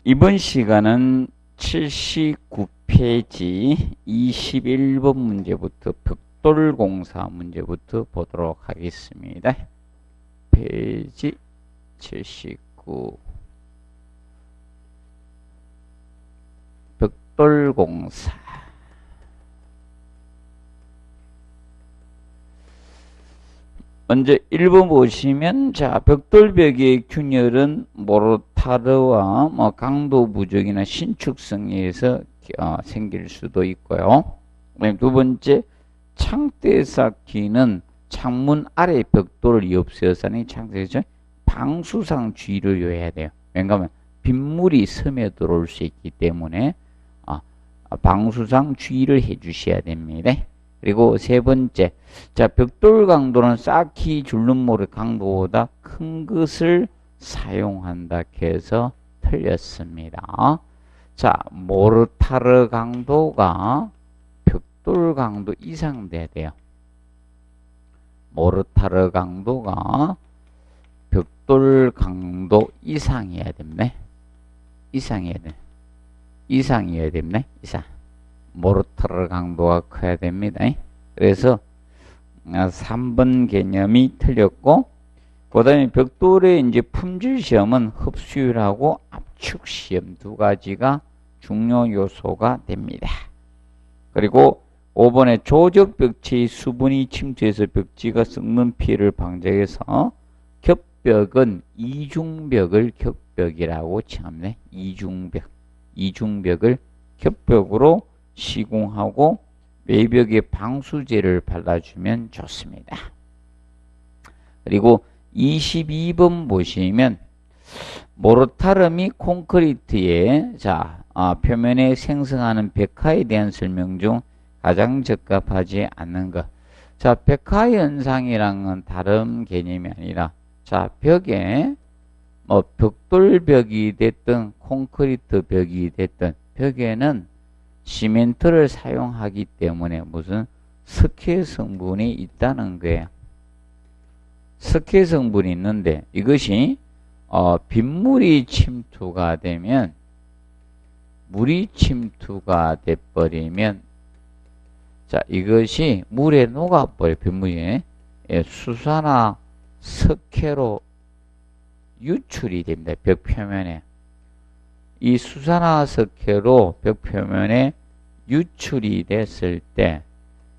이번 시간은 79페이지 21번 문제부터 벽돌공사 문제부터 보도록 하겠습니다. 페이지 79 벽돌공사. 먼저 1번 보시면, 자, 벽돌벽의 균열은 모르타르와 강도 부족이나 신축성에 의해서 생길 수도 있고요. 그다음에 두 번째, 창대 쌓기는 창문 아래 벽돌을 없애서는 창대에서 방수상 주의를 요해야 돼요. 왜냐하면 빗물이 스며들어올 수 있기 때문에 방수상 주의를 해 주셔야 됩니다. 그리고 세 번째, 자, 벽돌 강도는 쌓기 줄눈모래 강도보다 큰 것을 사용한다 해서 틀렸습니다. 자, 모르타르 강도가 벽돌 강도 이상 돼야 돼요. 모르타르 강도가 벽돌 강도 이상이어야 됩네. 이상이어야 돼. 이상이어야 됩네. 이상. 모르타르 강도가 커야 됩니다. 그래서 3번 개념이 틀렸고, 그 다음에 벽돌의 이제 품질 시험은 흡수율하고 압축 시험 두 가지가 중요 요소가 됩니다. 그리고 5번에 조적 벽체의 수분이 침투해서 벽지가 썩는 피해를 방지해서 겹벽은 이중벽을 겹벽이라고 칭합니다. 이중벽. 이중벽을 겹벽으로 시공하고 외벽에 방수제를 발라주면 좋습니다. 그리고 22번 보시면, 모르타르 및 콘크리트의 표면에 생성하는 백화에 대한 설명 중 가장 적합하지 않는 것. 자, 백화 현상이랑은 다른 개념이 아니라, 자, 벽에 벽돌벽이 됐든 콘크리트 벽이 됐든 벽에는 시멘트를 사용하기 때문에 무슨 석회 성분이 있다는 거예요. 석회 성분이 있는데 이것이 빗물이 침투가 되면, 물이 침투가 돼버리면, 자, 이것이 물에 녹아버려. 빗물이 수산화 석회로 유출이 됩니다. 벽 표면에. 이 수산화석회로 벽 표면에 유출이 됐을 때,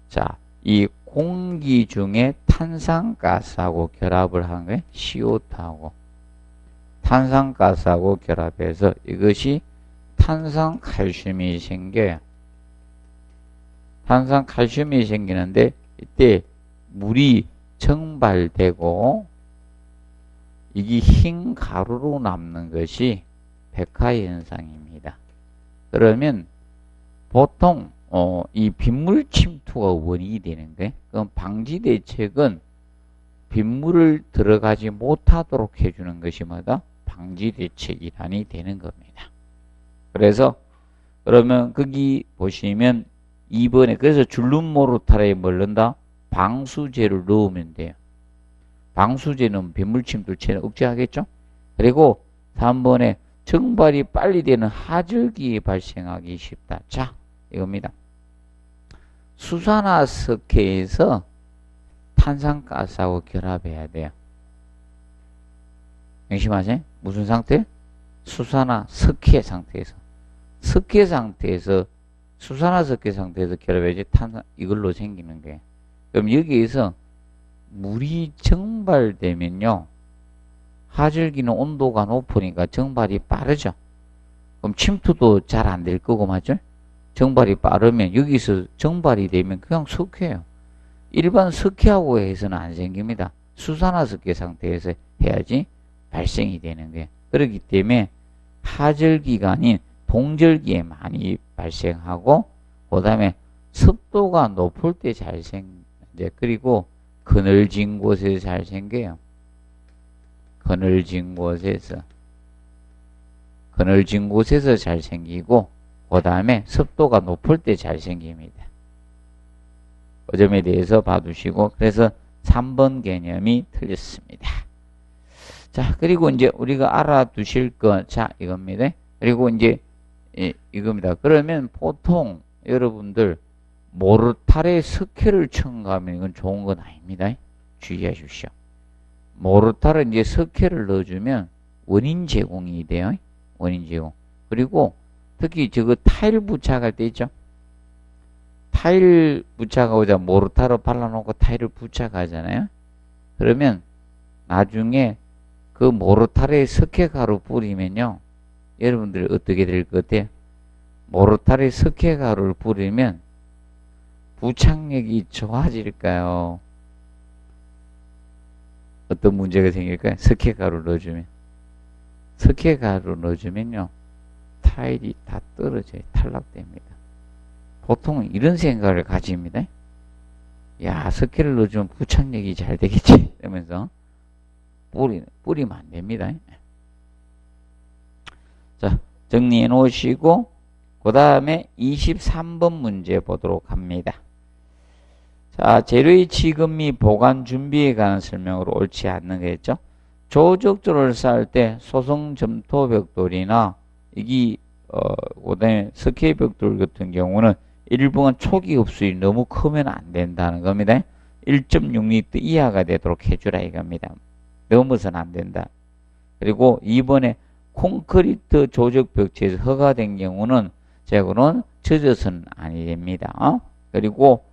자, 이 공기 중에 탄산가스하고 결합을 한 게 CO2하고 탄산가스하고 결합해서 이것이 탄산칼슘이 생겨요. 탄산칼슘이 생기는데 이때 물이 증발되고 이게 흰 가루로 남는 것이 백화 현상입니다. 그러면 보통 이 빗물 침투가 원인이 되는 거예요. 그럼 방지 대책은 빗물을 들어가지 못하도록 해주는 것이 뭐다? 방지 대책이란이 되는 겁니다. 그래서 그러면 거기 보시면 2번에 그래서 줄눈모르타르에 뭘 넣는다? 방수제를 넣으면 돼요. 방수제는 빗물 침투를 억제하겠죠? 그리고 3번에 증발이 빨리 되는 하절기 발생하기 쉽다. 자, 이겁니다. 수산화석회에서 탄산가스하고 결합해야 돼요. 명심하세요. 무슨 상태? 수산화석회 상태에서. 석회 상태에서, 수산화석회 상태에서 결합해야지 탄산, 이걸로 생기는 거예요. 그럼 여기에서 물이 증발되면요, 하절기는 온도가 높으니까 증발이 빠르죠. 그럼 침투도 잘 안 될 거고, 맞죠? 증발이 빠르면 여기서 증발이 되면 그냥 석회예요. 일반 석회하고 해서는 안 생깁니다. 수산화석회 상태에서 해야지 발생이 되는 거예요. 그렇기 때문에 하절기가 아닌 동절기에 많이 발생하고, 그 다음에 습도가 높을 때 잘 생겨요. 그리고 그늘진 곳에 잘 생겨요. 그늘진 곳에서 잘 생기고, 그 다음에 습도가 높을 때 잘 생깁니다. 그 점에 대해서 봐두시고, 그래서 3번 개념이 틀렸습니다. 자, 그리고 이제 우리가 알아두실 거, 자, 이겁니다. 그리고 이제, 이겁니다. 그러면 보통 여러분들 모르타르에 석회를 첨가하면 이건 좋은 건 아닙니다. 주의하십시오. 모르타르 이제 석회를 넣어주면 원인 제공이 돼요. 원인 제공. 그리고 특히 저거 타일 부착할 때 있죠. 타일 부착하고자 모르타르 발라놓고 타일을 부착하잖아요. 그러면 나중에 그 모르타르에 석회가루 뿌리면요. 여러분들이 어떻게 될 것 같아요? 모르타르에 석회가루를 뿌리면 부착력이 좋아질까요? 어떤 문제가 생길까요? 석회가루를 넣어주면. 석회가루를 넣어주면요. 타일이 다 떨어져요. 탈락됩니다. 보통 이런 생각을 가집니다. 야, 석회를 넣어주면 부착력이 잘 되겠지. 이러면서 뿌리면 안 됩니다. 자, 정리해 놓으시고, 그 다음에 23번 문제 보도록 합니다. 자, 재료의 취급 및 보관 준비에 관한 설명으로 옳지 않는 거겠죠? 조적조를 쌓을 때 소성 점토 벽돌이나 이게 그다음에 석회 벽돌 같은 경우는 일부분 초기 흡수율이 너무 크면 안 된다는 겁니다. 1.6리터 이하가 되도록 해주라 이겁니다. 넘어서는 안 된다. 그리고 이번에 콘크리트 조적 벽체에서 허가된 경우는 재고는 젖어서는 아니 됩니다. 그리고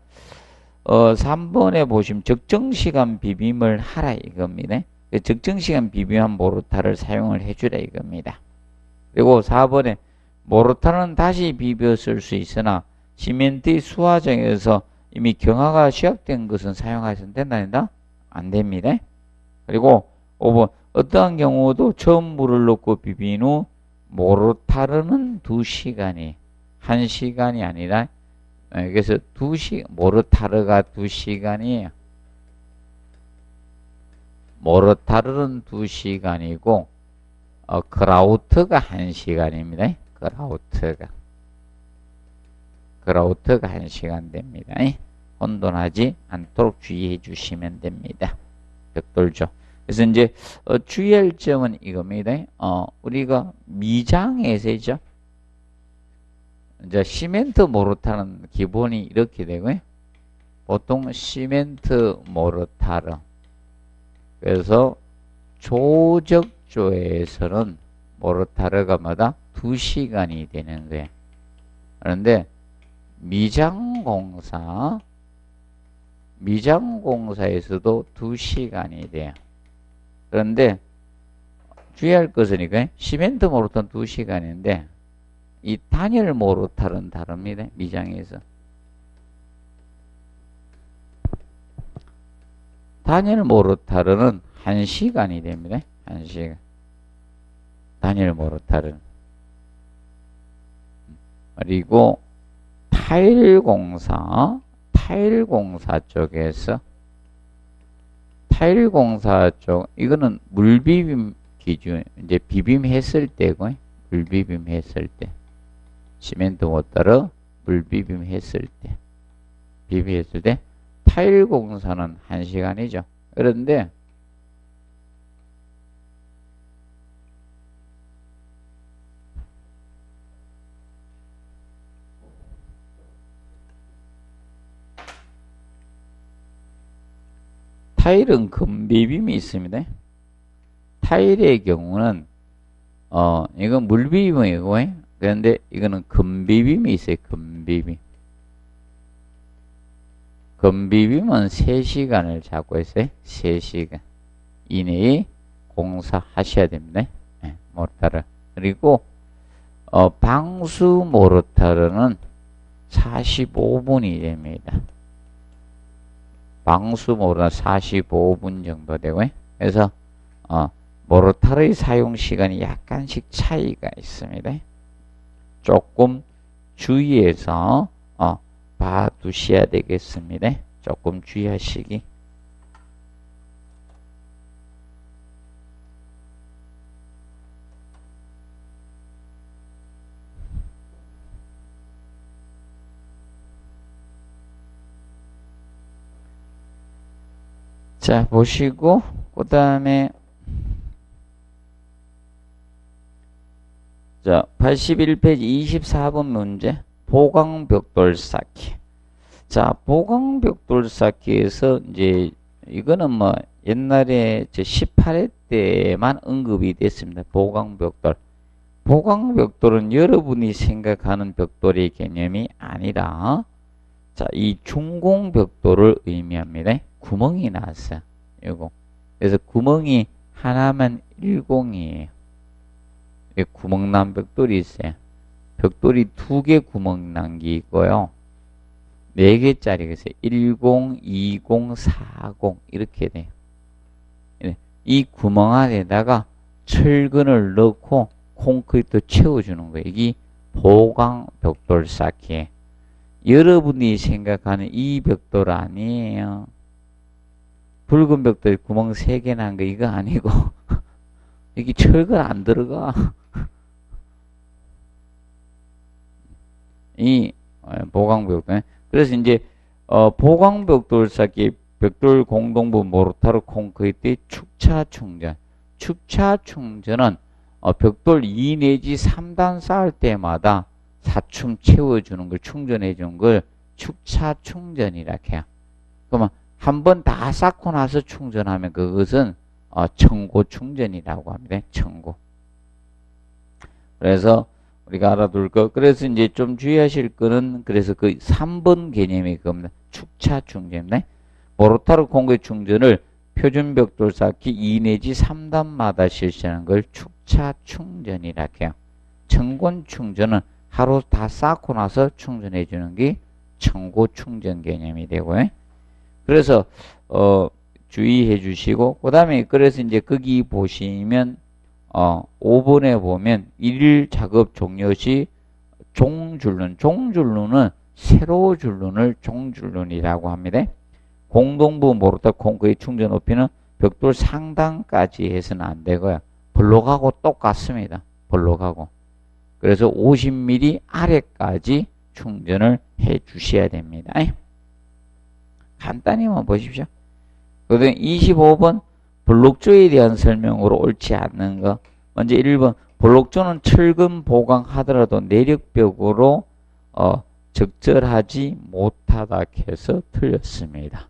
3번에 보시면 적정시간 비빔을 하라 이겁니다. 적정시간 비빔한 모르타르를 사용을 해주라 이겁니다. 그리고 4번에 모르타르는 다시 비벼 쓸 수 있으나 시멘트의 수화장에서 이미 경화가 시작된 것은 사용하셔도 된다? 안 됩니다. 그리고 5번 어떠한 경우도 처음 물을 넣고 비빈 후 모르타르는 2시간이 1시간이 아니라 그래서 모르타르가 2시간이에요. 모르타르는 2시간이고 그라우트가 1시간입니다. 그라우트가 1시간 됩니다. 혼돈하지 않도록 주의해 주시면 됩니다. 벽돌조. 그래서 이제 주의할 점은 이겁니다. 우리가 미장에서죠. 이제 시멘트 모르타르는 기본이 이렇게 되고요. 보통 시멘트 모르타르. 그래서 조적조에서는 모르타르가 마다 2시간이 되는 거예요. 그런데 미장공사에서도 2시간이 돼요. 그런데 주의할 것은 이거예요. 시멘트 모르타르는 2시간인데 이 단열 모르타르는 다릅니다. 미장에서. 단열 모르타르는 1시간이 됩니다. 1시간. 단열 모르타르는. 그리고 타일 공사 쪽에서 타일 공사 쪽 이거는 물비빔 기준 이제 비빔했을 때고 물비빔했을 때 시멘트 모르타르 물비빔했을 때 비빔했을 때 타일 공사는 1시간이죠. 그런데 타일은 금비빔이 있습니다. 타일의 경우는 이건 물비빔이고 그런데 이거는 금비빔이 있어요. 금비빔은 3시간을 잡고 있어요. 3시간 이내에 공사하셔야 됩니다. 모르타르. 그리고 방수 모르타르는 45분이 됩니다. 방수 모르타르 45분 정도 되고요. 그래서 모르타르의 사용 시간이 약간씩 차이가 있습니다. 조금 주의해서 봐두셔야 되겠습니다. 조금 주의하시기. 자, 보시고 그 다음에 자, 81페이지 24번 문제. 보강벽돌 쌓기. 자, 보강벽돌 쌓기에서 이제 이거는 뭐 옛날에 제 18회 때만 언급이 됐습니다. 보강벽돌. 보강벽돌은 여러분이 생각하는 벽돌의 개념이 아니라 자, 이 중공벽돌을 의미합니다. 구멍이 나왔어요. 이거. 그래서 구멍이 하나만 10이에요. 구멍 난 벽돌이 있어요. 벽돌이 2개 구멍 난 게 있고요. 4개짜리가 있어요. 10, 20, 40 이렇게 돼요. 이 구멍 안에다가 철근을 넣고 콘크리트 채워주는 거예요. 이게 보강 벽돌 쌓기예요. 여러분이 생각하는 이 벽돌 아니에요. 붉은 벽돌 구멍 3개 난 거 이거 아니고 여기 철근 안 들어가. 이 보강벽돌. 그래서 이제 보강벽돌 쌓기 벽돌 공동부 모르타르 콘크리트의 축차 충전. 축차 충전은 벽돌 2 내지 3단 쌓을 때마다 사춤 채워주는 걸 충전해 주는 걸 축차 충전이라 해요. 그러면 한 번 다 쌓고 나서 충전하면 그것은 청고 충전이라고 합니다. 청고. 그래서 우리가 알아둘 거. 그래서 이제 좀 주의하실 거는 그래서 그 3번 개념이 그겁니다. 축차 충전네. 모르타르 콘크리트 충전을 표준 벽돌 쌓기 2 내지 3단마다 실시하는 걸 축차 충전이라 해요. 청곤 충전은 하루 다 쌓고 나서 충전해 주는 게 청고 충전 개념이 되고요. 그래서 주의해 주시고 그다음에 그래서 이제 거기 보시면 5번에 보면 일일 작업 종료 시 종줄눈, 종줄눈은 세로 줄눈을 종줄눈이라고 합니다. 공동부 모르타 콘크리트 충전 높이는 벽돌 상단까지 해서는 안 되고요. 블록하고 똑같습니다. 블록하고. 그래서 50mm 아래까지 충전을 해 주셔야 됩니다. 간단히만 보십시오. 그다음 25번 블록조에 대한 설명으로 옳지 않는 거. 먼저 1번 블록조는 철근 보강하더라도 내력벽으로 적절하지 못하다 해서 틀렸습니다.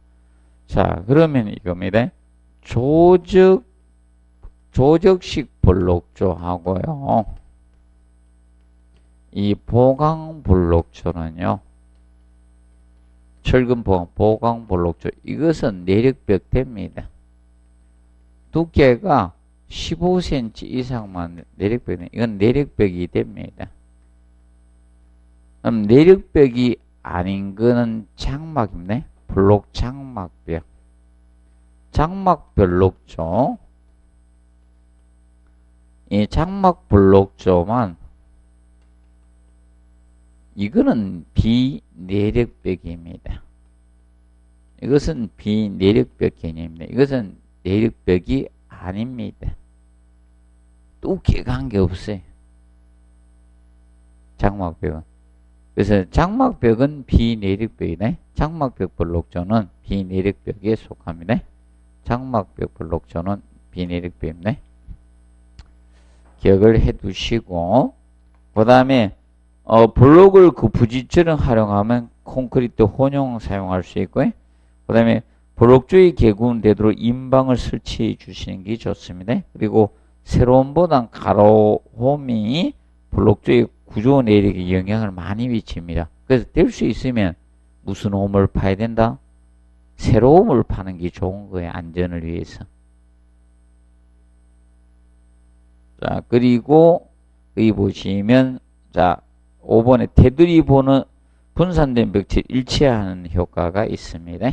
자, 그러면 이겁니다. 조적식 블록조하고요. 이 보강 블록조는요. 철근 보강 블록조 이것은 내력벽 됩니다. 두께가 15cm 이상만 내력벽이 이건 내력벽이 됩니다. 그럼 내력벽이 아닌 거는 장막입니다. 블록 장막벽. 장막 블록조. 이 장막 블록조만 이거는 비내력벽입니다. 이것은 비내력벽 개념입니다. 이것은 내력벽이 아닙니다. 두께가 한 게 없어요. 장막벽은. 그래서 장막벽은 비내력벽이네. 장막벽 블록조는 비내력벽에 속합니다. 장막벽 블록조는 비내력벽입니다. 기억을 해 두시고 그 다음에 블록을 그 부지처럼 활용하면 콘크리트 혼용 사용할 수 있고요. 그 다음에 블록조의 개구는 되도록 인방을 설치해 주시는 게 좋습니다. 그리고 새로운 보단 가로홈이 블록조의 구조 내력에 영향을 많이 미칩니다. 그래서 될 수 있으면 무슨 홈을 파야 된다? 세로 홈을 파는 게 좋은 거예요. 안전을 위해서. 자, 그리고 여기 보시면 자 5번에 테두리 보는 분산된 벽체 일치하는 효과가 있습니다.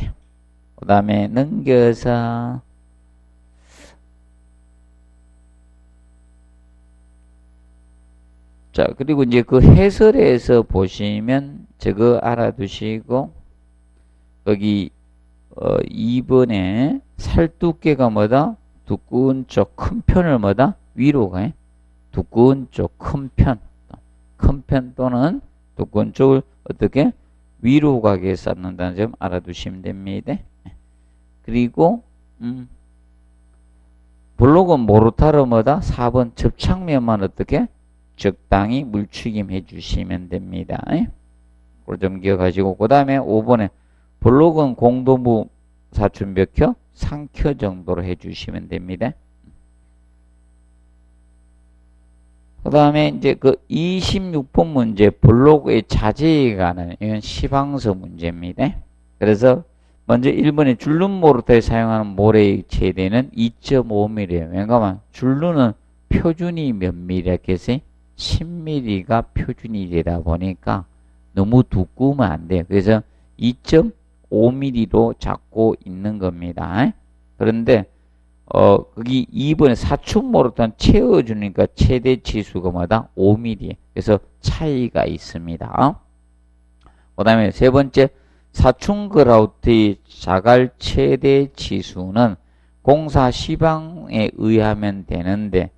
그 다음에 넘겨서 자 그리고 이제 그 해설에서 보시면 저거 알아두시고 거기 2번에 살두께가 뭐다? 두꺼운 쪽 큰 편을 뭐다? 위로 가 두꺼운 쪽 큰 편 또는 두꺼운 쪽을 어떻게 위로 가게 쌓는다는 점 알아두시면 됩니다. 그리고 블록은 모르타르 뭐다? 4번 접착면만 어떻게 적당히 물추김 해주시면 됩니다. 그걸 좀 기억하시고, 그 다음에 5번에 블록은 공동부 사춘 몇 켜? 3켜 정도로 해주시면 됩니다. 그 다음에 이제 그 26번 문제 블록의 자재에 관한 이건 시방서 문제입니다. 그래서 먼저 1번에 줄눈 모르터에 사용하는 모래의 최대는 2.5mm예요. 왜냐하면 줄눈은 표준이 몇 mm라 했어요? 10mm가 표준이 되다 보니까 너무 두꺼우면 안 돼요. 그래서 2.5mm로 잡고 있는 겁니다. 그런데 거기 2번에 사춘 모르터는 채워주니까 최대 치수가 뭐다? 5mm. 그래서 차이가 있습니다. 그 다음에 세 번째 사춘 그라우트의 자갈 최대 치수는 공사 시방에 의하면 되는데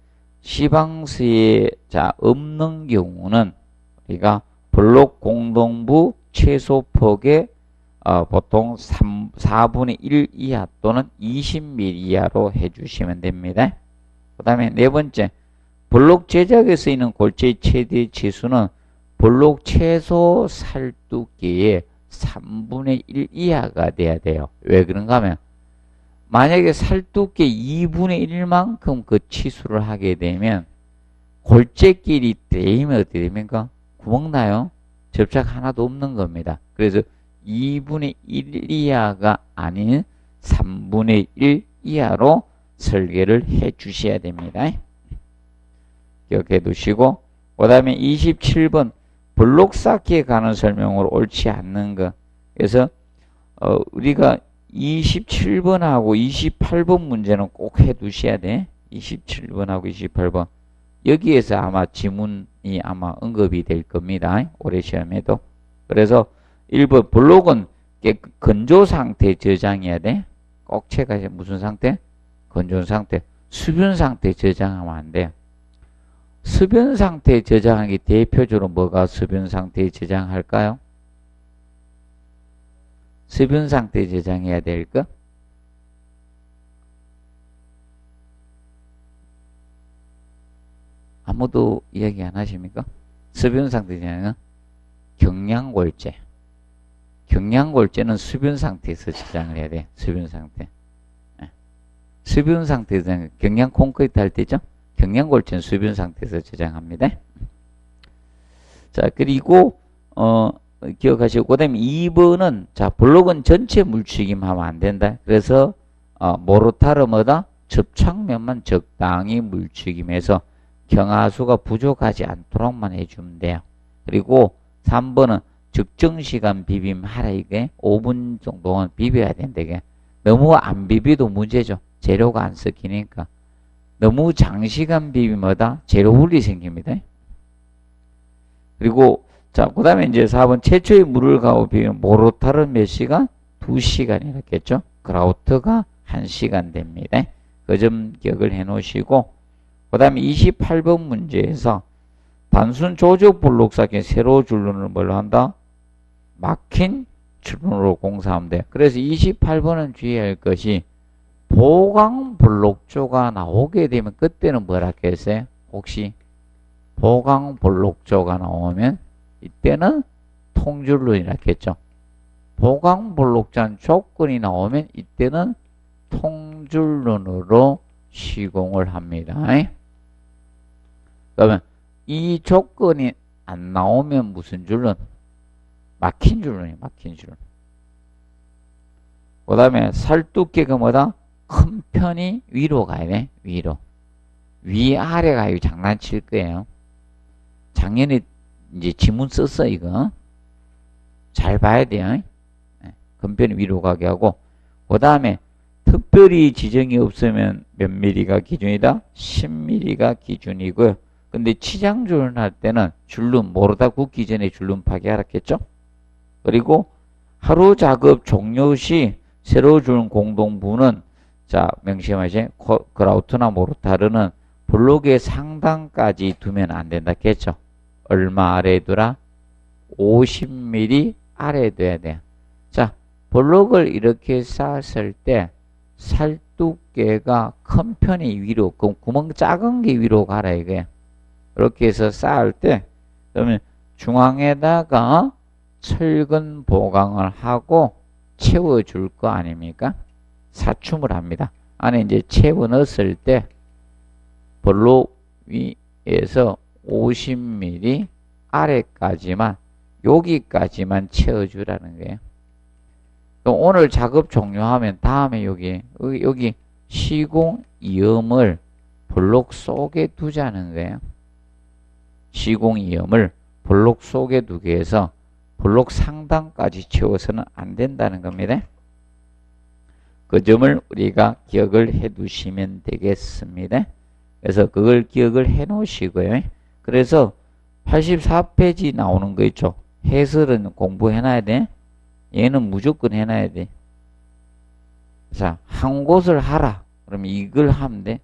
시방서에 없는 경우는 우리가 블록 공동부 최소 폭의 보통 4분의 1 이하 또는 20mm 이하로 해주시면 됩니다. 그 다음에 네 번째 블록 제작에 쓰이는 골재의 최대 치수는 블록 최소 살두께의 3분의 1 이하가 돼야 돼요. 왜 그런가 하면 만약에 살두께 2분의 1만큼 그 치수를 하게 되면 골재끼리 대이면 어떻게 됩니까? 구멍 나요? 접착 하나도 없는 겁니다. 그래서 2분의 1 이하가 아닌 3분의 1 이하로 설계를 해 주셔야 됩니다. 기억해 두시고 그 다음에 27번 블록 쌓기에 관한 설명으로 옳지 않는 것. 그래서 우리가 27번하고 28번 문제는 꼭 해 두셔야 돼. 27번하고 28번. 여기에서 아마 지문이 아마 언급이 될 겁니다. 올해 시험에도. 그래서 1번 블록은 건조 상태 저장해야 돼. 꼭 체크하세요. 무슨 상태? 건조 상태. 수변 상태 저장하면 안 돼요. 수변 상태 저장하기 대표적으로 뭐가 수변 상태 저장할까요? 수변 상태 저장해야 될 거? 아무도 이야기 안 하십니까? 수변 상태 저장은 경량골재. 경량골재는 수변 상태에서 저장을 해야 돼. 수변 상태. 수변 상태에서 경량 콘크리트 할 때죠? 경량골재는 수변 상태에서 저장합니다. 자, 그리고 기억하시고 그다음에 2번은 자, 블록은 전체 물추김 하면 안 된다. 그래서 모르타르 뭐다? 접착면만 적당히 물추김해서 경화수가 부족하지 않도록만 해주면 돼요. 그리고 3번은 적정 시간 비빔하라. 이게 5분 정도는 비벼야 된다. 이게 너무 안 비비도 문제죠. 재료가 안 섞이니까. 너무 장시간 비비마다 재료 분리 생깁니다. 그리고 자, 그 다음에 이제 4번 최초의 물을 가고 비비면 모르타르 몇 시간? 2시간이랬겠죠. 그라우트가 1시간 됩니다. 그 점 기억을 해 놓으시고 그 다음에 28번 문제에서 단순 조적 블록 쌓기 세로 줄눈을 뭘로 한다? 막힌 줄눈으로 공사하면 돼. 그래서 28번은 주의할 것이 보강 블록조가 나오게 되면 그때는 뭐라 했어요? 혹시 보강 블록조가 나오면 이때는 통줄눈이라 했죠. 보강 블록조한 조건이 나오면 이때는 통줄눈으로 시공을 합니다. 그러면 이 조건이 안 나오면 무슨 줄눈? 막힌 줄눈이 막힌 줄눈. 그 다음에 살두께가 뭐다? 큰 편이 위로 가야 돼. 위로. 위아래가 이거 장난칠 거예요. 작년에 이제 지문 썼어 이거. 잘 봐야 돼요. 큰 편이 위로 가게 하고 그 다음에 특별히 지정이 없으면 몇 mm가 기준이다? 10mm가 기준이고요. 근데 치장줄눈 할 때는 줄눈 모르다 굳기 전에 줄눈 파괴하랬겠죠? 그리고 하루 작업 종료 시 새로 준 공동부는 자, 명심하세요. 그라우트나 모르타르는 블록의 상단까지 두면 안 된다 했죠. 얼마 아래에 두라? 50mm 아래에 둬야 돼요. 자, 블록을 이렇게 쌓았을 때 살두께가 큰 편이 위로, 그럼 구멍 작은 게 위로 가라 이거야. 이렇게 해서 쌓을 때 그러면 중앙에다가 철근 보강을 하고 채워줄 거 아닙니까? 사춤을 합니다. 안에 이제 채워 넣었을 때 볼록 위에서 50mm 아래까지만 여기까지만 채워주라는 거예요. 오늘 작업 종료하면 다음에 여기 시공 이음을 볼록 속에 두자는 거예요. 시공 이음을 볼록 속에 두게 해서 볼록 상단까지 채워서는 안 된다는 겁니다. 그 점을 우리가 기억을 해 두시면 되겠습니다. 그래서 그걸 기억을 해 놓으시고요. 그래서 84페이지 나오는 거 있죠. 해설은 공부해 놔야 돼. 얘는 무조건 해 놔야 돼. 자, 한 곳을 하라. 그러면 이걸 하면 돼.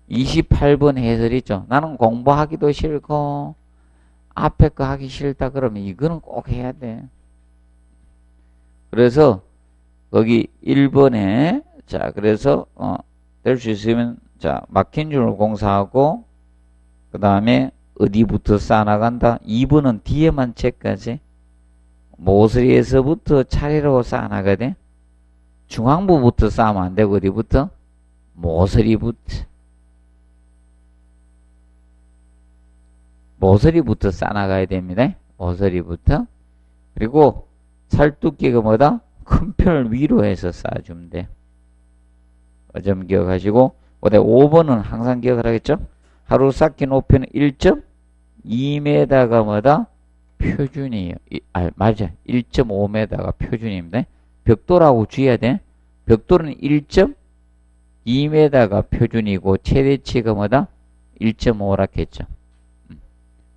28번 해설 있죠. 나는 공부하기도 싫고 앞에 거 하기 싫다 그러면 이거는 꼭 해야 돼. 그래서 거기 1번에 자 그래서 될 수 있으면 자 막힌 줄을 공사하고 그 다음에 어디부터 쌓아나간다. 2번은 뒤에만 체크하지. 모서리에서부터 차례로 쌓아나가야 중앙부부터 쌓으면 안 되고 어디부터? 모서리부터 쌓아나가야 됩니다. 모서리부터. 그리고 살두께가 뭐다? 큰 편을 위로 해서 쌓아주면 돼. 그 점 기억하시고, 5번은 항상 기억을 하겠죠? 하루 쌓기 높이는 1.2m가 뭐다? 표준이에요. 맞아. 1.5m가 표준입니다. 벽돌하고 주의해야 돼. 벽돌은 1.2m가 표준이고, 최대치가 뭐다? 1.5라 했죠.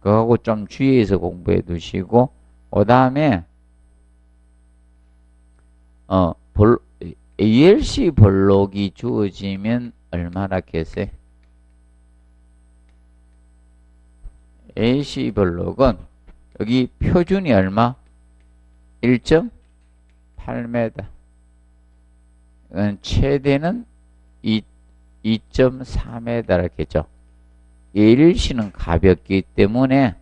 그거하고 좀 주의해서 공부해 두시고, 그 다음에, ALC 볼록이 주어지면 얼마나 겠어요? ALC 볼록은 여기 표준이 얼마? 1.8m. 최대는 2.4m라 했죠. ALC는 가볍기 때문에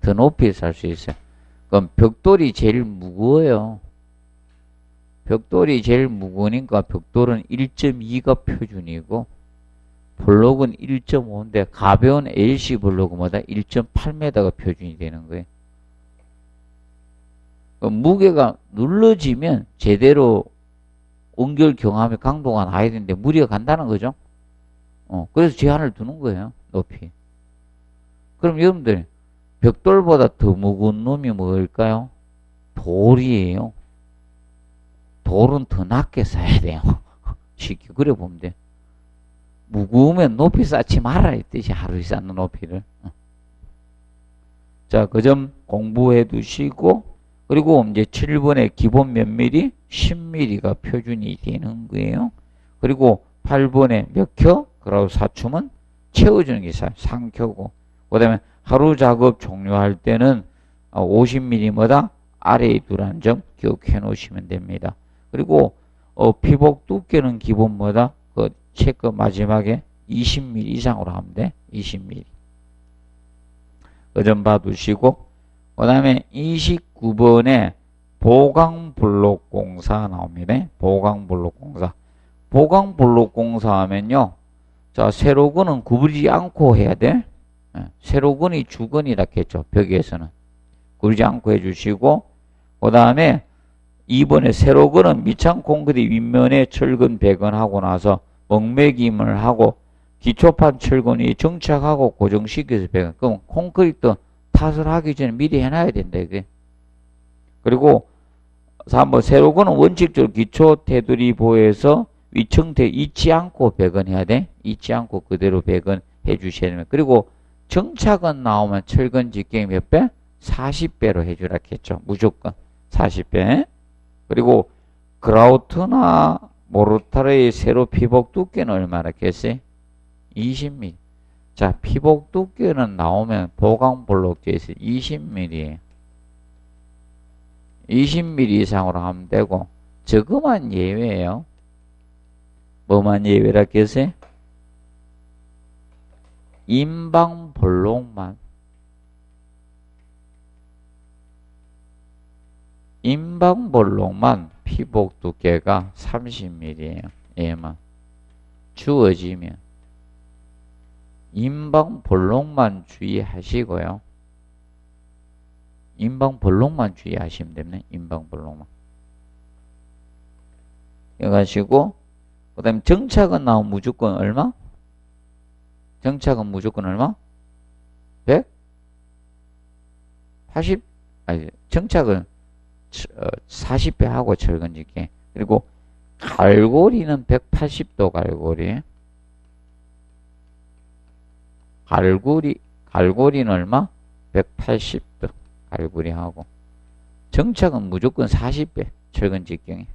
더 높이 살 수 있어요. 그럼 벽돌이 제일 무거워요. 벽돌이 제일 무거우니까 벽돌은 1.2가 표준이고 볼록은 1.5인데 가벼운 ALC 볼록은 뭐다? 1.8m가 표준이 되는 거예요. 무게가 눌러지면 제대로 연결 경함의 강도가 나야 되는데 무리가 간다는 거죠. 그래서 제한을 두는 거예요. 높이. 그럼 여러분들 벽돌보다 더 무거운 놈이 뭘까요? 돌이에요. 돌은 더 낮게 쌓아야 돼요. 쉽게 그래 보면 돼. 무거우면 높이 쌓지 말아야 뜻이 하루에 쌓는 높이를. 자, 그 점 공부해 두시고 그리고 이제 7번에 기본 몇 미리? 10mm가 표준이 되는 거예요. 그리고 8번에 몇 켜? 그리고 사춤은 채워주는 게 상켜고 그 다음에 하루 작업 종료할 때는 50mm 뭐다? 아래에 두라는 점 기억해 놓으시면 됩니다. 그리고 피복 두께는 기본 뭐다? 그 체크 마지막에 20mm 이상으로 하면 돼. 20mm. 그 점 봐두시고 그 다음에 29번에 보강블록 공사 나옵니다. 보강블록 공사. 보강블록 공사 하면요. 자, 세로근은 구부리지 않고 해야 돼. 세로근이 주근이라 했죠. 벽에서는. 구부리지 않고 해주시고 그 다음에 2번에 세로근은 밑창 콘크리트 윗면에 철근 배건하고 나서 멍매김을 하고 기초판 철근이 정착하고 고정시켜서 배건. 그럼 콘크리트 탓을 하기 전에 미리 해놔야 된다. 이게. 그리고 3번 세로근은 원칙적으로 기초 테두리 보에서 위층대 잊지 않고 배건해야 돼. 잊지 않고 그대로 배건해 주셔야 됩니다. 그리고 정착은 나오면 철근 직경이 몇 배? 40배로 해주라 했죠. 무조건 40배. 그리고 그라우트나 모르타르의 세로 피복 두께는 얼마나 겠어요? 20mm. 자, 피복 두께는 나오면 보강블록지에서 20mm예요. 20mm 이상으로 하면 되고 저거만 예외예요. 뭐만 예외라 겠어요? 인방볼록만 피복 두께가 30mm예요. 얘만 주어지면 인방볼록만 주의하시고요. 인방볼록만 주의하시면 됩니다. 인방볼록만. 해가지고 그 다음에 정착은 나오면 무조건 얼마? 정착은 무조건 얼마? 180? 아니 정착은 40배 하고 철근짓기. 그리고 갈고리는 180도 갈고리는 얼마? 180도 갈고리하고. 정착은 무조건 40배 철근직경이.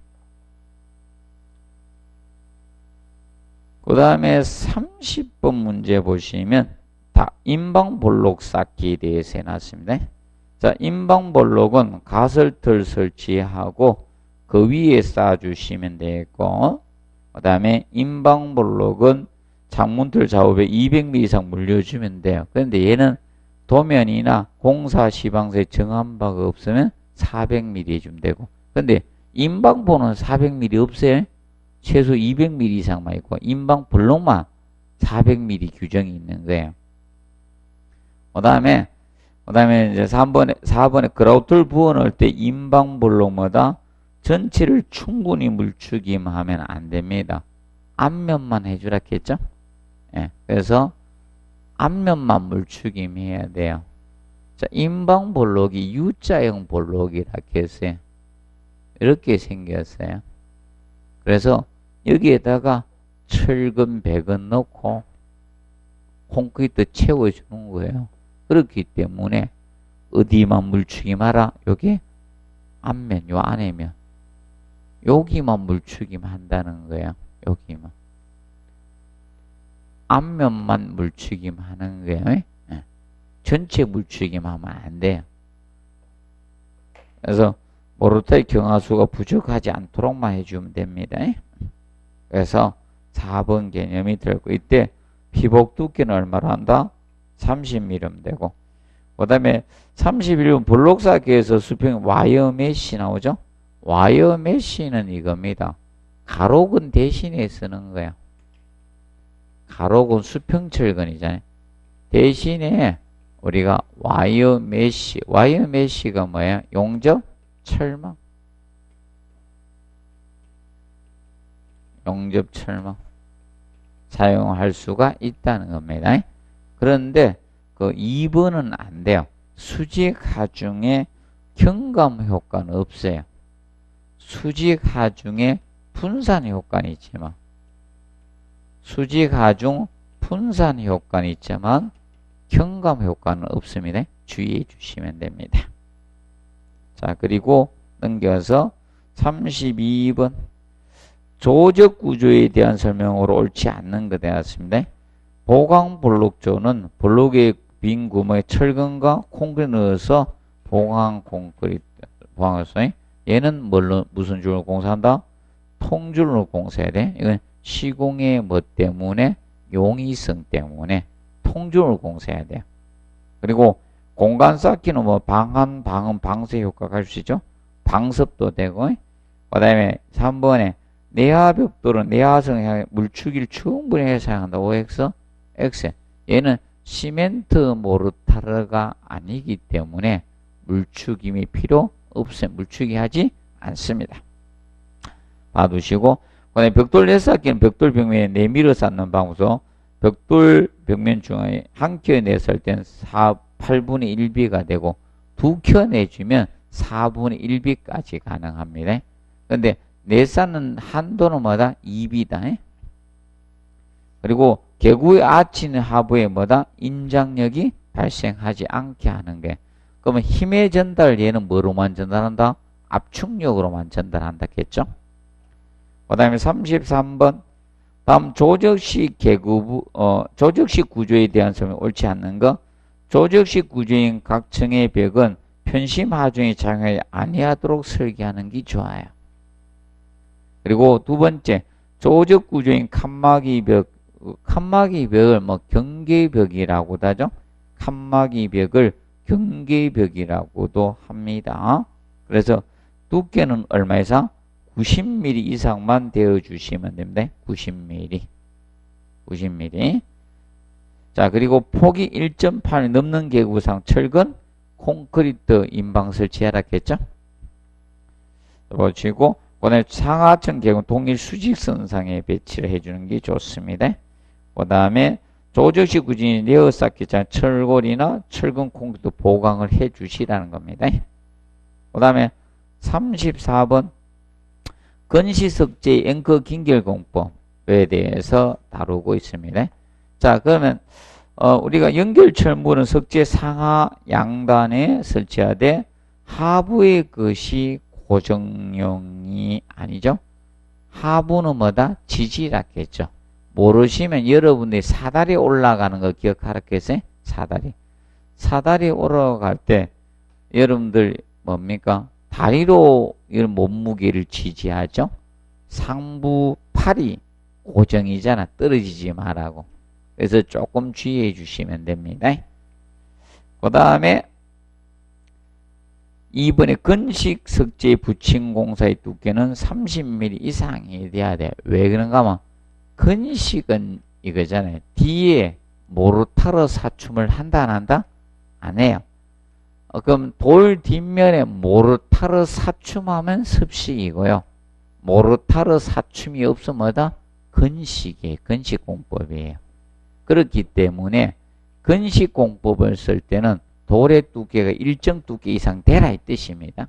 그 다음에 30번 문제 보시면 다 인방볼록 쌓기에 대해서 해놨습니다. 자, 인방볼록은 가설틀 설치하고 그 위에 쌓아주시면 되겠고, 그 다음에 인방볼록은 창문틀 작업에 200mm 이상 물려주면 돼요. 그런데 얘는 도면이나 공사 시방서에 정한 바가 없으면 400mm 해주면 되고, 근데 인방볼은 400mm 없어요. 최소 200mm 이상만 있고 인방볼록만 400mm 규정이 있는 거예요. 그 다음에 이제 4번에 그라우틀 부어넣을 때 인방볼록마다 전체를 충분히 물추김하면 안 됩니다. 앞면만 해주라 했죠? 예, 그래서 앞면만 물추김해야 돼요. 자, 인방볼록이 U자형 볼록이라 했어요. 이렇게 생겼어요. 그래서 여기에다가 철근, 배근 넣고 콘크리트 채워주는 거예요. 그렇기 때문에 어디만 물추김하라? 요게 앞면, 요 안에면 여기만 물추김한다는 거예요. 여기만. 앞면만 물추김하는 거예요. 네. 전체 물추김하면 안 돼요. 그래서 모르타의 경화수가 부족하지 않도록만 해주면 됩니다. 그래서 4번 개념이 들고 이때 피복 두께는 얼마로 한다? 30mm 되고 그 다음에 31번 볼록 쌓기에서 수평 와이어 메쉬 나오죠? 와이어 메쉬는 이겁니다. 가로근 대신에 쓰는 거야. 가로근 수평철근이잖아요. 대신에 우리가 와이어 메쉬가 뭐예요? 용접 철망. 용접 철망 사용할 수가 있다는 겁니다. 그런데 그 2번은 안 돼요. 수직 하중에 경감 효과는 없어요. 수직 하중에 분산 효과는 있지만 수직 하중 분산 효과는 있지만 경감 효과는 없습니다. 주의해 주시면 됩니다. 자, 그리고 넘겨서 32번 조적 구조에 대한 설명으로 옳지 않는 것 되었습니다. 보강 볼록조는 볼록의 빈 구멍에 철근과 콘크리트 넣어서 보강 콘크리트 보강했어요. 얘는 뭘로 무슨 줄로 공사한다? 통줄로 공사해야 돼. 이건 시공의 뭐 때문에 용이성 때문에 통줄로 공사해야 돼요. 그리고 공간 쌓기는 뭐 방한, 방음, 방세 효과가 할 수 있죠. 방습도 되고 그 다음에 3번에 내하벽돌은 내하성을 향해 물추기를 충분히 해서 사용한다. OX, X. 얘는 시멘트 모르타르가 아니기 때문에 물추김이 필요 없어요. 물추기 하지 않습니다. 봐두시고 그 다음에 벽돌 내쌓기는 벽돌 벽면에 내밀어 쌓는 방법으로 벽돌 벽면 중에 한 켜 내쌀 때는 8분의 1비가 되고 두 켜 내주면 4분의 1비까지 가능합니다. 그런데 내쌓는 한도는 뭐다? 2비다. 그리고 개구의 아치는 하부에 뭐다? 인장력이 발생하지 않게 하는 게. 그러면 힘의 전달 얘는 뭐로만 전달한다? 압축력으로만 전달한다 겠죠? 그 다음에 33번 다음 조적식 조적식 구조에 대한 설명 옳지 않는 거. 조적식 구조인 각 층의 벽은 편심 하중에 작용하지 아니하도록 설계하는 게 좋아요. 그리고 두 번째 조적 구조인 칸막이 벽 그 칸막이 벽을 뭐 경계벽이라고도 하죠. 칸막이 벽을 경계벽이라고도 합니다. 그래서 두께는 얼마 이상? 90mm 이상만 되어 주시면 됩니다. 90mm. 90mm. 자, 그리고 폭이 1.8 넘는 개구상 철근 콘크리트 인방 설치하라 했죠. 보시고 그다음에 상하층 개구 동일 수직선상에 배치를 해주는 게 좋습니다. 그 다음에 조적시 구진이 내어 쌓기자 철골이나 철근 콘크리트 보강을 해 주시라는 겁니다. 그 다음에 34번 건시석재 앵커 긴결공법에 대해서 다루고 있습니다. 자, 그러면 우리가 연결철물은 석재 상하 양단에 설치하되 하부의 것이 고정용이 아니죠. 하부는 뭐다? 지지라겠죠. 모르시면 여러분들이 사다리 올라가는 거 기억하라겠어요? 사다리 올라갈 때 여러분들 뭡니까? 다리로 이런 몸무게를 지지하죠. 상부 팔이 고정이잖아. 떨어지지 말라고. 그래서 조금 주의해 주시면 됩니다. 그 다음에 2번에 건식 석재 붙임 공사의 두께는 30mm 이상이 돼야 돼. 왜 그런가 하면 건식은 이거잖아요. 뒤에 모르타르 사춤을 한다 안 한다? 안 해요. 그럼 돌 뒷면에 모르타르 사춤하면 습식이고요. 모르타르 사춤이 없으면 뭐다? 건식이에요. 건식공법이에요. 그렇기 때문에 건식공법을 쓸 때는 돌의 두께가 일정 두께 이상 되라 이 뜻입니다.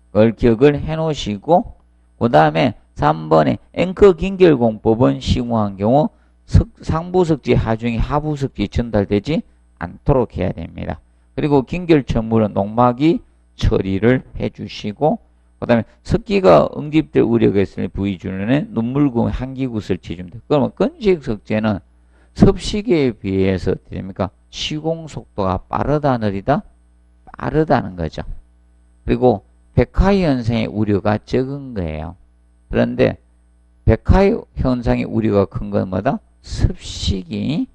그걸 기억을 해 놓으시고 그 다음에 3번에 앵커 긴결공법은 시공한 경우 상부석재 하중이 하부석재 전달되지 않도록 해야 됩니다. 그리고 긴결철물은 농막이 처리를 해 주시고 그 다음에 석기가 응집될 우려가 있으니 부위주는 눈물구 한기구 설치해 줍니다. 그러면 건식석재는 섭식에 비해서 어떻게 됩니까? 시공 속도가 빠르다 느리다? 빠르다는 거죠. 그리고 백화 현상의 우려가 적은 거예요. 그런데 백화 현상의 우려가 큰 건 뭐다? 습식의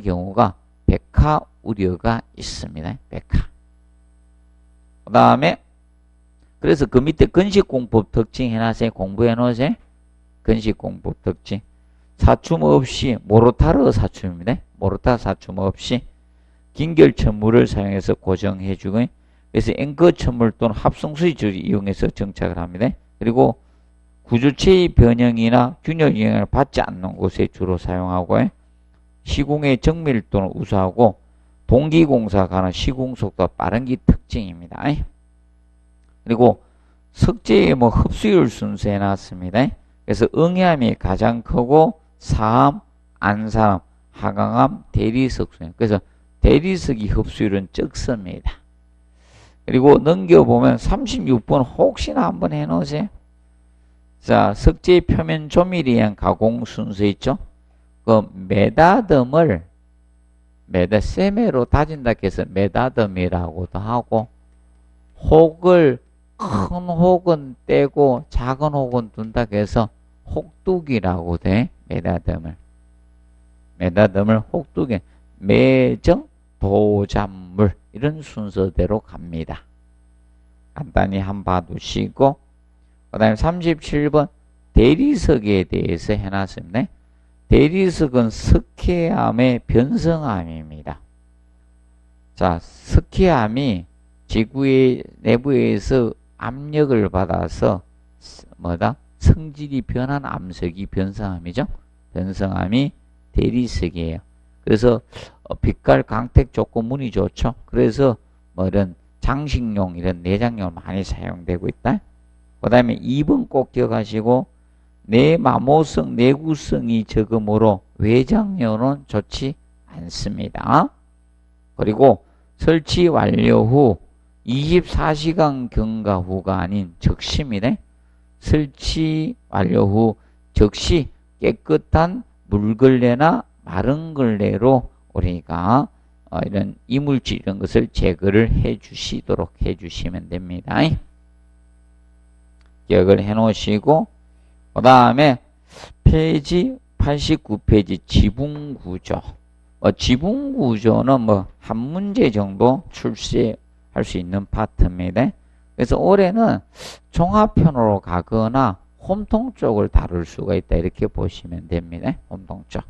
경우가 백화 우려가 있습니다. 백화. 그 다음에 그래서 그 밑에 건식공법 특징 해놨어요. 공부해 놓으세요. 건식공법 특징. 사춤 없이 모르타르 사춤입니다. 모르타르 사춤 없이 긴결천물을 사용해서 고정해 주고 그래서 앵커 천물 또는 합성수지를 이용해서 정착을 합니다. 그리고 구조체의 변형이나 균열 영향을 받지 않는 곳에 주로 사용하고 시공의 정밀도는 우수하고 동기공사가 가능한 시공속도가 빠른 게 특징입니다. 그리고 석재의 흡수율 순서 해놨습니다. 그래서 응해암이 가장 크고 사암, 안산암, 하강암, 대리석수. 그래서 대리석이 흡수율은 적습니다. 그리고 넘겨보면 36번 혹시나 한번 해놓으세요. 자, 석재 표면 조밀에 의한 가공 순서 있죠? 그 메다듬을 세메로 다진다 해서 메다듬이라고도 하고 혹을 큰 혹은 떼고 작은 혹은 둔다 해서 혹두기라고 돼. 메다듬을 혹두기 매정 도잡물 이런 순서대로 갑니다. 간단히 한번 봐두시고 그 다음에 37번 대리석에 대해서 해놨습니다. 대리석은 석회암의 변성암입니다. 자, 석회암이 지구의 내부에서 압력을 받아서 뭐다? 성질이 변한 암석이 변성암이죠. 변성암이 대리석이에요. 그래서 빛깔 강택 좋고 무늬 좋죠. 그래서 이런 장식용 이런 내장용으로 많이 사용되고 있다. 그 다음에 2번 꼭 기억하시고 내마모성 내구성이 적으므로 외장료는 좋지 않습니다. 그리고 설치 완료 후 24시간 경과 후가 아닌 적시입니다. 설치 완료 후 적시 깨끗한 물걸레나 마른 걸레로 우리가 이런 이물질 이런 것을 제거를 해 주시도록 해 주시면 됩니다. 기억을 해 놓으시고 그 다음에 페이지 89페이지 지붕구조. 지붕구조는 뭐 한 문제 정도 출시할 수 있는 파트입니다. 그래서 올해는 종합편으로 가거나 홈통 쪽을 다룰 수가 있다. 이렇게 보시면 됩니다. 홈통 쪽.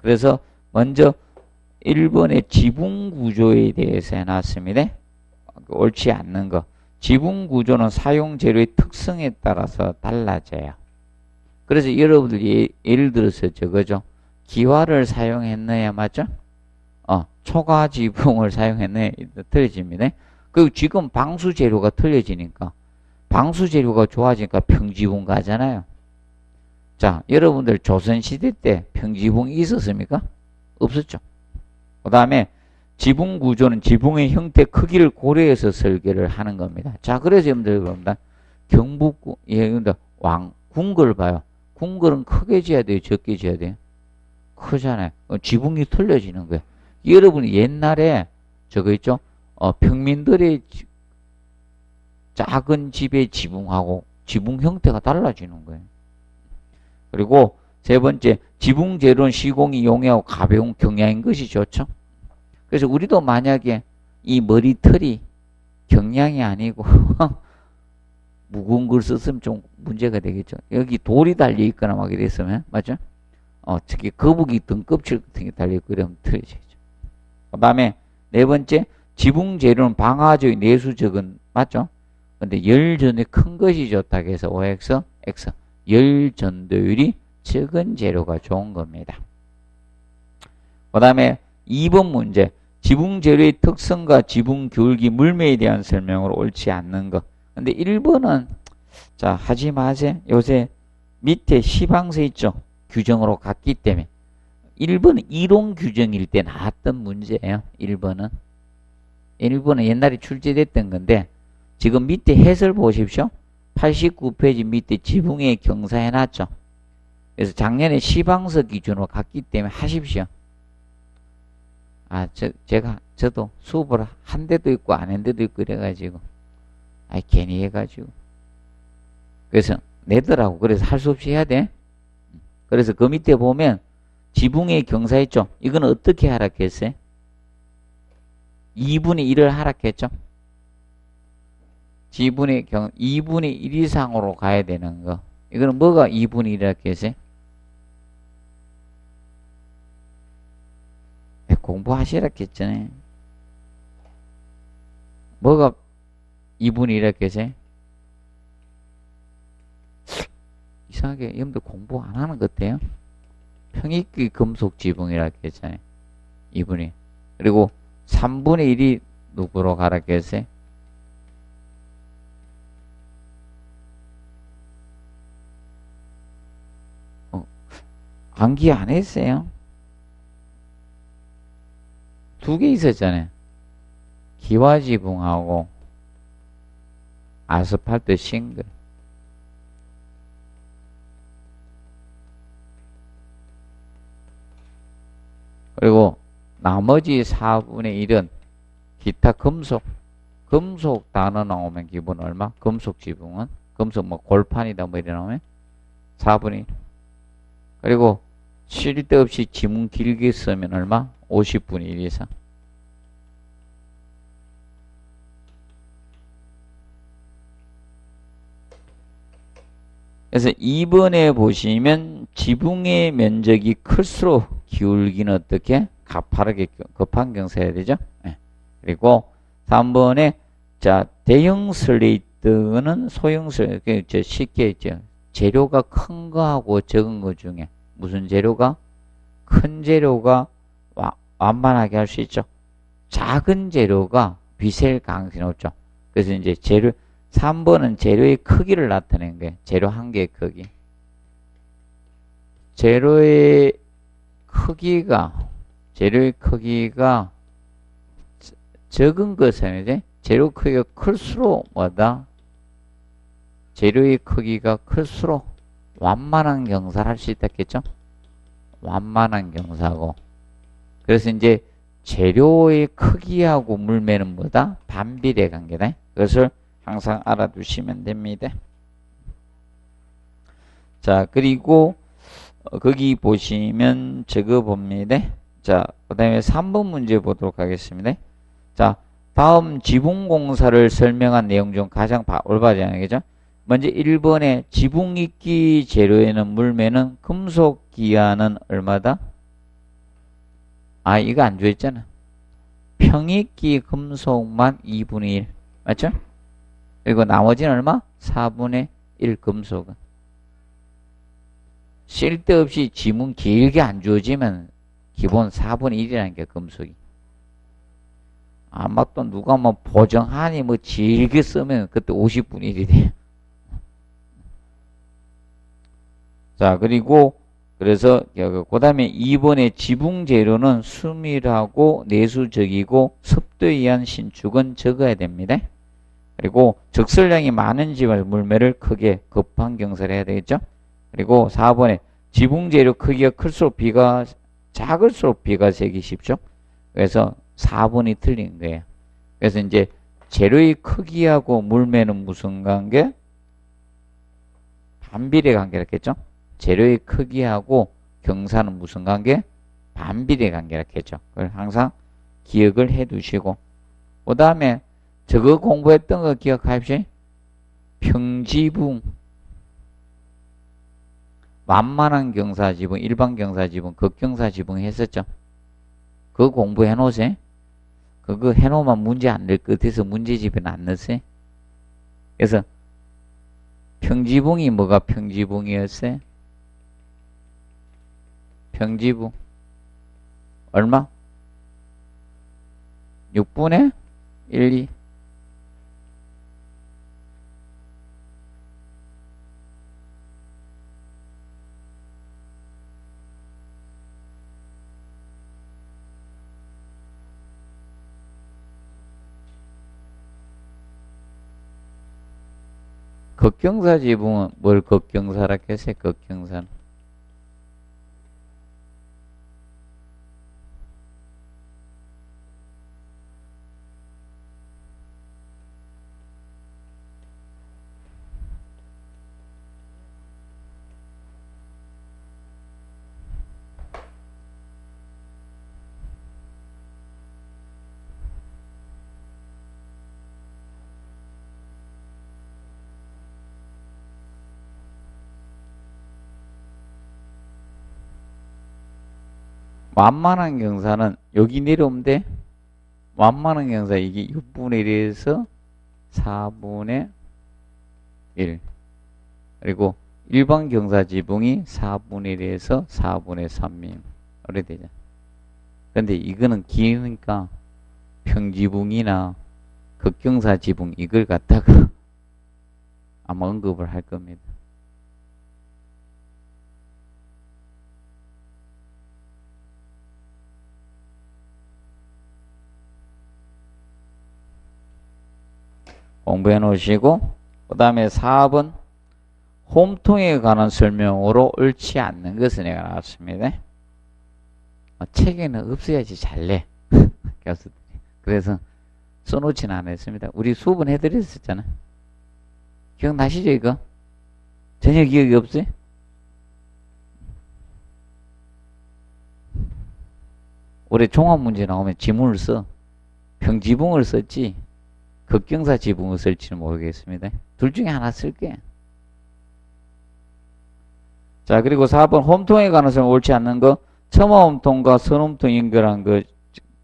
그래서 먼저 1번의 지붕구조에 대해서 해놨습니다. 옳지 않는 거. 지붕구조는 사용재료의 특성에 따라서 달라져요. 그래서 여러분들이 예를 들어서 저거죠. 기와를 사용했느냐, 맞죠? 초가 지붕을 사용했느냐, 틀려집니다. 그리고 지금 방수 재료가 틀려지니까, 방수 재료가 좋아지니까 평지붕 가잖아요. 자, 여러분들 조선시대 때 평지붕이 있었습니까? 없었죠. 그 다음에 지붕 구조는 지붕의 형태 크기를 고려해서 설계를 하는 겁니다. 자, 그래서 여러분들 봅니다. 경북, 궁궐 봐요. 궁궐은 크게 지어야 돼요? 적게 지어야 돼요? 크잖아요. 지붕이 틀려지는 거예요. 여러분이 옛날에 저거 있죠? 평민들의 작은 집의 지붕하고 지붕 형태가 달라지는 거예요. 그리고 세 번째, 지붕 재료는 시공이 용이하고 가벼운 경량인 것이 좋죠. 그래서 우리도 만약에 이 머리털이 경량이 아니고 무거운 걸 썼으면 좀 문제가 되겠죠. 여기 돌이 달려 있거나 막 이랬으면, 맞죠? 특히 거북이 등 껍질 같은 게 달려 있고 이러면 틀어지죠. 그 다음에 네 번째, 지붕 재료는 방화적인 내수적은, 맞죠? 근데 열 전도율이 큰 것이 좋다고 해서 OX, X. 열 전도율이 적은 재료가 좋은 겁니다. 그 다음에 2번 문제. 지붕 재료의 특성과 지붕 기울기 물매에 대한 설명으로 옳지 않는 것. 근데 1번은, 자, 하지 마세요. 요새 밑에 시방서 있죠? 규정으로 갔기 때문에. 1번은 이론 규정일 때 나왔던 문제예요. 1번은. 1번은 옛날에 출제됐던 건데, 지금 밑에 해설 보십시오. 89페이지 밑에 지붕의 경사 해놨죠. 그래서 작년에 시방서 기준으로 갔기 때문에 하십시오. 저도 수업을 한 데도 있고 안 한 데도 있고 이래가지고, 괜히 해가지고. 그래서 내더라고. 그래서 할 수 없이 해야 돼. 그래서 그 밑에 보면 지붕의 경사 있죠. 이건 어떻게 하락했어요? 2분의 1을 하락했죠. 2분의 1 이상으로 가야 되는 거. 이거는 뭐가 2분의 1이라고 했어요? 공부하시라 했잖아요. 뭐가 2분의 1이라고 했어요? 이상하게 여러분들 공부 안 하는 것 같아요. 평익기 금속 지붕이라고 했잖아요. 2분의. 그리고 3분의 1이 누구로 가라고 했어요? 암기 안 했어요. 2개 있었잖아요. 기와지붕하고 아스팔트 싱글. 그리고 나머지 4분의 1은 기타 금속 단어 나오면 기본 얼마? 금속 지붕은? 금속 뭐 골판이다 뭐 이래 나오면 4분의 1. 그리고 쓸데없이 지붕 길게 쓰면 얼마? 50분의 1 이상. 그래서 2번에 보시면 지붕의 면적이 클수록 기울기는 어떻게? 가파르게 급한 경사해야 되죠. 네. 그리고 3번에 자 대형 슬레이트는 소형 슬레이트 쉽게 있죠. 재료가 큰 거하고 적은 거 중에 무슨 재료가? 큰 재료가 완만하게 할 수 있죠. 작은 재료가 비셀 가능성이 높죠. 그래서 이제 3번은 재료의 크기를 나타낸 거예요. 재료 한 개의 크기. 재료의 크기가 적은 것은 이제 재료 크기가 클수록 뭐다? 재료의 크기가 클수록 완만한 경사를 할 수 있다 했겠죠? 완만한 경사고. 그래서 이제 재료의 크기하고 물매는 뭐다? 반비례 관계다. 그것을 항상 알아두시면 됩니다. 자, 그리고 거기 보시면 적어 봅니다. 자, 그 다음에 3번 문제 보도록 하겠습니다. 자, 다음 지붕공사를 설명한 내용 중 가장 올바르지 않겠죠? 먼저 1번에 지붕이끼 재료에는 물매는 금속 기하는 얼마다? 아, 이거 안 줘있잖아. 평이끼 금속만 2분의 1. 맞죠? 그리고 나머지는 얼마? 4분의 1 금속은. 쓸데없이 지문 길게 안 주어지면 기본 4분의 1이라는 게 금속이. 아마 또 누가 뭐 보정하니 뭐 길게 쓰면 그때 50분의 1이 돼. 자, 그리고 그래서 그 다음에 2번에 지붕 재료는 수밀하고 내수적이고 습도에 의한 신축은 적어야 됩니다. 그리고 적설량이 많은 집을 물매를 크게 급한 경사를 해야 되겠죠. 그리고 4번에 지붕 재료 크기가 클수록 비가 작을수록 비가 새기 쉽죠. 그래서 4번이 틀린 거예요. 그래서 이제 재료의 크기하고 물매는 무슨 관계? 반비례 관계라겠죠. 재료의 크기하고 경사는 무슨 관계? 반비례 관계라겠죠. 그걸 항상 기억을 해 두시고, 그 다음에 저거 공부했던 거 기억하십시오. 평지붕, 완만한 경사지붕, 일반 경사지붕, 극경사지붕 했었죠. 그거 공부해 놓으세요. 그거 해 놓으면 문제 안 낼 것 같아서 문제집에는 안 넣으세요. 그래서 평지붕이 뭐가 평지붕이었어요? 평지붕 얼마? 6분의 1, 2. 극경사 지붕은 뭘 극경사라 했어요? 극경사는 완만한 경사는 여기 내려오면 돼. 완만한 경사 이게 6분의 1에서 4분의 1. 그리고 일반 경사 지붕이 4분의 1에서 4분의 3이 이렇게 되죠. 근데 이거는 기니까 평지붕이나 극경사 지붕 이걸 갖다가 아마 언급을 할 겁니다. 공부해 놓으시고, 그 다음에 4번 홈통에 관한 설명으로 옳지 않는 것을 내가 나왔습니다. 책에는 없어야지 잘래. 교수들이. 그래서 써놓지는 않았습니다. 우리 수업은 해드렸었잖아. 기억나시죠 이거? 전혀 기억이 없어요? 올해 종합문제 나오면 지문을 써. 평지붕을 썼지 극경사 지붕을 쓸지는 모르겠습니다. 둘 중에 하나 쓸게. 자, 그리고 4번 홈통에 관한 설명 옳지 않는 거. 첨화 홈통과 선 홈통 연결한 그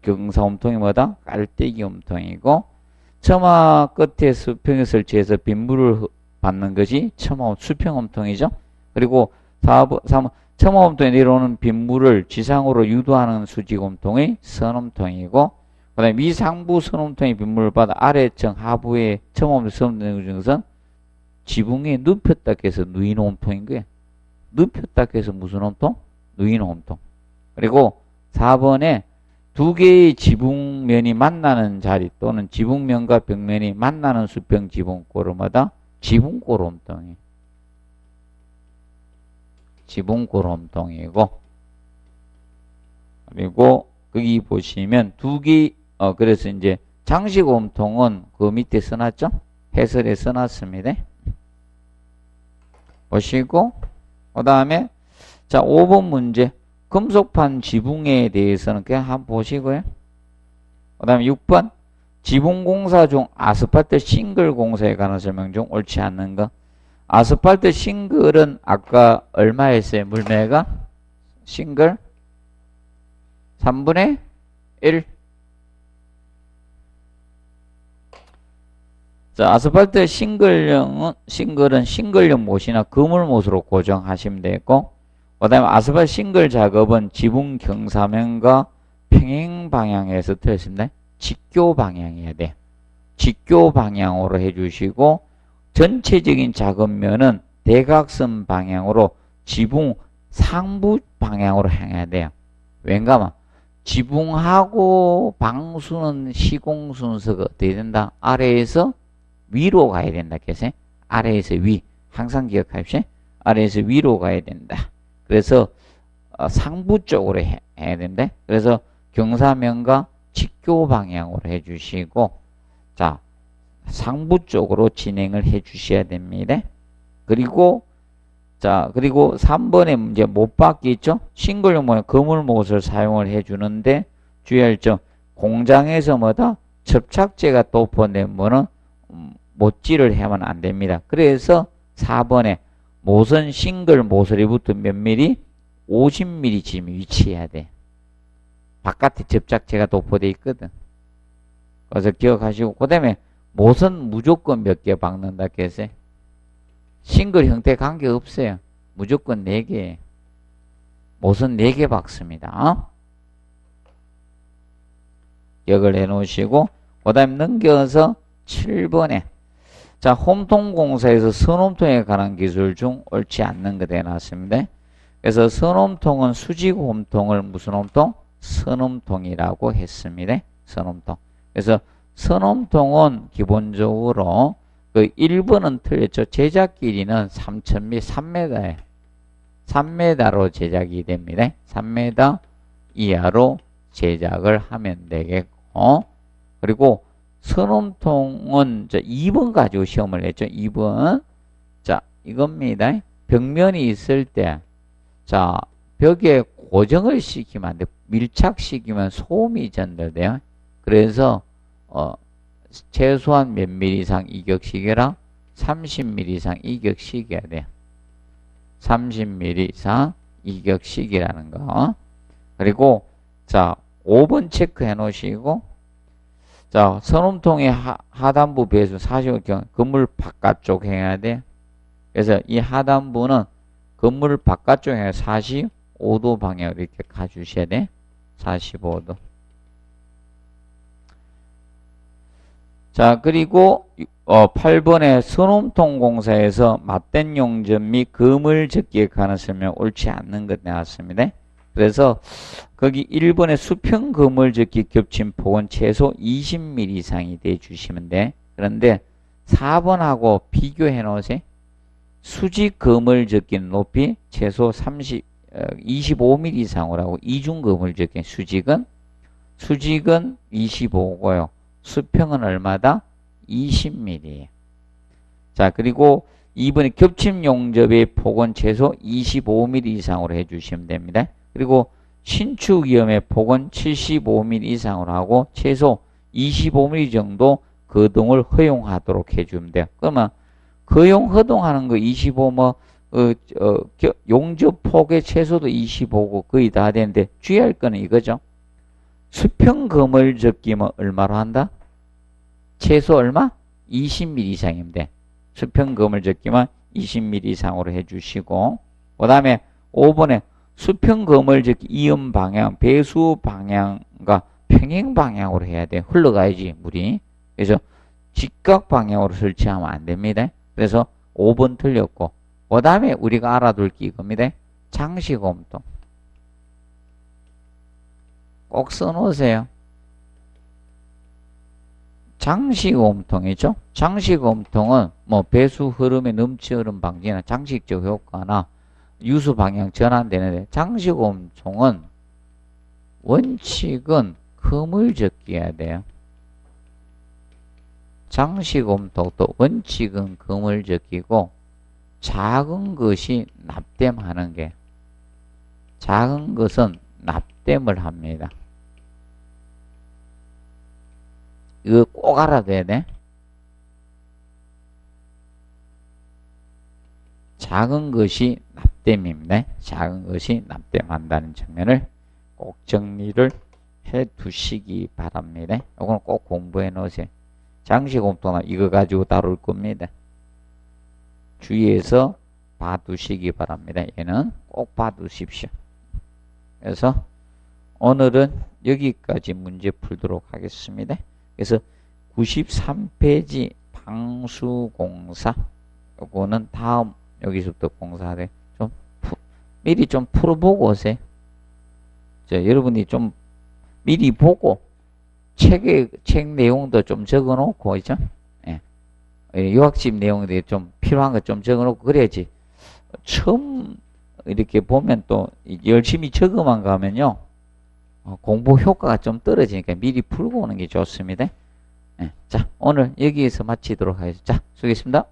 경사 홈통이 뭐다? 깔때기 홈통이고, 첨화 끝에 수평에 설치해서 빗물을 받는 것이 첨화 수평 홈통이죠. 그리고 3번 첨화 홈통에 내려오는 빗물을 지상으로 유도하는 수직 홈통의 선 홈통이고, 그 다음에 미상부 선홈통의 빗물을 받아 아래층 하부의 첨화홈통 선홈통 중에서 지붕에 눕혔다 해서 누이는 홈통인 거예요. 눕혔다 해서 무슨 홈통? 누이는 홈통. 그리고 4번에 두 개의 지붕면이 만나는 자리 또는 지붕면과 벽면이 만나는 수평 지붕고르마다 지붕고르 홈통이에요. 지붕고르 홈통이고, 그리고 거기 보시면 두 개, 그래서 이제 장식 홈통은 그 밑에 써놨죠? 해설에 써놨습니다. 보시고, 그 다음에, 자, 5번 문제. 금속판 지붕에 대해서는 그냥 한번 보시고요. 그 다음에 6번. 지붕공사 중 아스팔트 싱글 공사에 관한 설명 중 옳지 않는 거. 아스팔트 싱글은 아까 얼마 했어요? 물매가? 싱글? 3분의 1. 자, 아스팔트 싱글은 싱글형 못이나 그물못으로 고정하시면 되고, 그 다음에 아스팔트 싱글 작업은 지붕 경사면과 평행 방향에서 틀렸습니다. 직교 방향이어야 돼. 직교 방향으로 해주시고, 전체적인 작업면은 대각선 방향으로 지붕 상부 방향으로 향해야 돼요. 왠가면 지붕하고 방수는 시공 순서가 어떻게 된다? 아래에서 위로 가야 된다. 그래서 아래에서 위. 항상 기억하십시오. 아래에서 위로 가야 된다. 그래서 상부 쪽으로 해야 된다. 그래서 경사면과 직교 방향으로 해주시고, 자, 상부 쪽으로 진행을 해 주셔야 됩니다. 그리고, 자, 그리고 3번에 문제 못 받기 있죠? 싱글용 모양 그물못을 사용을 해 주는데, 주의할 점, 공장에서 뭐다? 접착제가 도포된 뭐는 못질을 하면 안 됩니다. 그래서 4번에 모선 싱글 모서리 붙은 몇 미리? 50mm 지금 위치해야 돼. 바깥에 접착제가 도포되어 있거든. 그래서 기억하시고, 그 다음에 모선 무조건 몇 개 박는다 했어요? 싱글 형태 관계없어요. 무조건 4개. 모선 4개 박습니다. 기억을 해놓으시고, 그 다음에 넘겨서 7번에 자, 홈통공사에서 선홈통에 관한 기술 중 옳지 않는 거 되어놨습니다. 그래서 선홈통은 수직 홈통을 무슨 홈통? 선홈통이라고 했습니다. 선홈통. 그래서 선홈통은 기본적으로 그 1번은 틀렸죠. 제작 길이는 3,000m, 3m에 3m로 제작이 됩니다. 3m 이하로 제작을 하면 되겠고, 그리고 선홈통은 2번 가지고 시험을 했죠. 2번. 자, 이겁니다. 벽면이 있을 때, 자, 벽에 고정을 시키면 안 돼. 밀착시키면 소음이 전달돼요. 그래서, 최소한 몇 미리 이상 이격시켜라? 30mm 이상 이격시켜야 돼요. 30mm 이상 이격시키라는 거. 그리고, 자, 5번 체크해 놓으시고, 자, 선홈통의 하단부 배수 45경 건물 바깥쪽 해야 돼. 그래서 이 하단부는 건물 바깥쪽 해 45도 방향으로 이렇게 가주셔야 돼. 45도. 자, 그리고 8번에 선홈통 공사에서 맞댄 용접 및 그물 접기에 관한 설명 옳지 않는 것 나왔습니다. 그래서 거기 1번에 수평 그물 접기 겹친 폭은 최소 20mm 이상이 돼 주시면 돼. 그런데 4번하고 비교해 놓으세요. 수직 그물 접기는 높이 최소 25mm 이상으로 하고 이중 그물 접기 수직은 25고요. 수평은 얼마다? 20mm. 자, 그리고 2번에 겹침 용접의 폭은 최소 25mm 이상으로 해주시면 됩니다. 그리고 신축 위험의 폭은 75mm 이상으로 하고 최소 25mm 정도 거동을 허용하도록 해주면 돼요. 그러면 허용하는 거 25, 용접 폭의 최소도 25고 거의 다 되는데 주의할 거는 이거죠. 수평 그물 접기면 얼마로 한다? 최소 얼마? 20mm 이상이면 돼. 수평 그물 접기만 20mm 이상으로 해주시고, 그 다음에 5번에 수평 그물 접기 이음 방향, 배수 방향과 평행 방향으로 해야 돼. 흘러가야지 물이. 그래서 직각 방향으로 설치하면 안 됩니다. 그래서 5번 틀렸고, 그 다음에 우리가 알아둘 게 이겁니다. 장시곰통. 꼭 써놓으세요. 장시곰통이죠. 장시곰통은 뭐 배수 흐름의 넘치 흐름 방지나 장식적 효과나 유수 방향 전환되는데, 장시곰통은 원칙은 그물 접기해야 돼요. 장시곰통도 원칙은 그물 접기고 작은 것이 납땜하는 게, 작은 것은 납땜을 합니다. 이거 꼭 알아둬야 돼. 작은 것이 납땜입니다. 작은 것이 납땜한다는 측면을 꼭 정리를 해 두시기 바랍니다. 이거는 꼭 공부해 놓으세요. 장시공통나 이거 가지고 다룰 겁니다. 주의해서 봐두시기 바랍니다. 얘는 꼭 봐두십시오. 그래서 오늘은 여기까지 문제 풀도록 하겠습니다. 그래서 93페이지 방수공사 요거는 다음 여기서부터 공사하되 좀 미리 좀 풀어보고 오세요. 여러분이 좀 미리 보고 책 내용도 좀 적어놓고 있죠. 예. 유학집 내용들이 좀 필요한 거 좀 적어놓고 그래야지 처음 이렇게 보면 또 열심히 적어만 가면요 공부 효과가 좀 떨어지니까 미리 풀고 오는 게 좋습니다. 예. 자, 오늘 여기에서 마치도록 하겠습니다. 자, 수고했습니다.